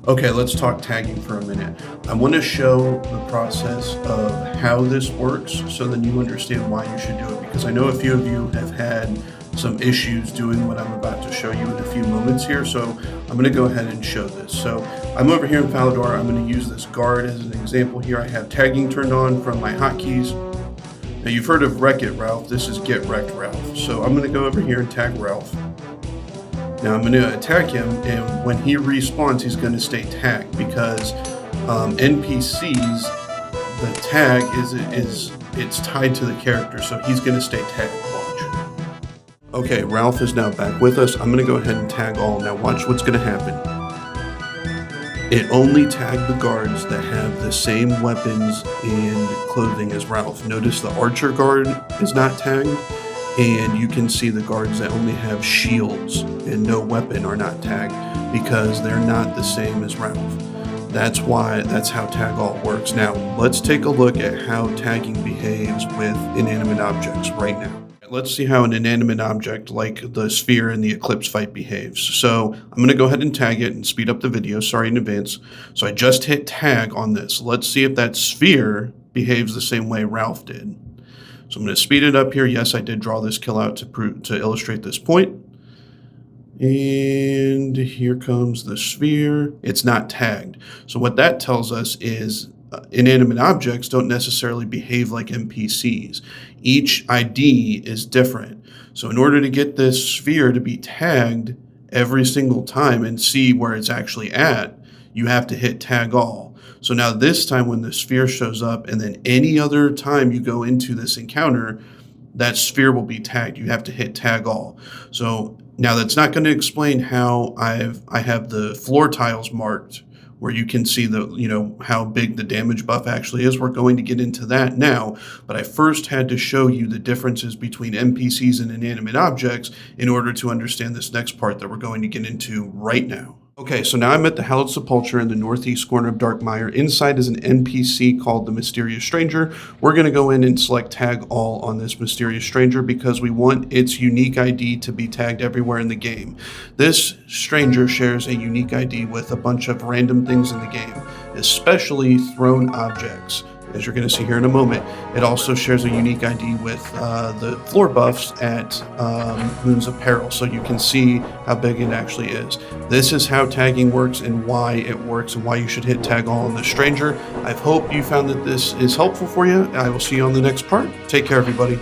Okay, let's talk tagging for a minute. I want to show the process of how this works so then you understand why you should do it, because I know a few of you have had some issues doing what I'm about to show you in a few moments here. So I'm going to go ahead and show this. So I'm over here in Falador. I'm going to use this guard as an example here. I have tagging turned on from my hotkeys. Now you've heard of Wreck It Ralph. This is Get Wrecked Ralph. So I'm going to go over here and tag Ralph. Now I'm going to attack him, and when he respawns, he's going to stay tagged because NPCs, the tag it's tied to the character, so he's going to stay tagged. Watch. Okay, Ralph is now back with us. I'm going to go ahead and tag all. Now watch what's going to happen. It only tagged the guards that have the same weapons and clothing as Ralph. Notice the archer guard is not tagged. And you can see the guards that only have shields and no weapon are not tagged because they're not the same as Ralph. That's how tag all works. Now, let's take a look at how tagging behaves with inanimate objects right now. Let's see how an inanimate object like the sphere in the Eclipse fight behaves. So I'm going to go ahead and tag it and speed up the video. Sorry in advance. So I just hit tag on this. Let's see if that sphere behaves the same way Ralph did. So I'm going to speed it up here. Yes, I did draw this kill out to illustrate this point. And here comes the sphere. It's not tagged. So what that tells us is inanimate objects don't necessarily behave like NPCs. Each ID is different. So in order to get this sphere to be tagged every single time and see where it's actually at, you have to hit tag all. So now this time when the sphere shows up, and then any other time you go into this encounter, that sphere will be tagged. You have to hit tag all. So now that's not going to explain how I have the floor tiles marked where you can see how big the damage buff actually is. We're going to get into that now, but I first had to show you the differences between NPCs and inanimate objects in order to understand this next part that we're going to get into right now. Okay, so now I'm at the Hallowed Sepulchre in the northeast corner of Darkmire. Inside is an NPC called the Mysterious Stranger. We're going to go in and select tag all on this Mysterious Stranger because we want its unique ID to be tagged everywhere in the game. This stranger shares a unique ID with a bunch of random things in the game, especially thrown objects. As you're going to see here in a moment, it also shares a unique ID with the floor buffs at Moons of Peril, so you can see how big it actually is. This is how tagging works and why it works and why you should hit tag all on the stranger. I hope you found that this is helpful for you. I will see you on the next part. Take care, everybody.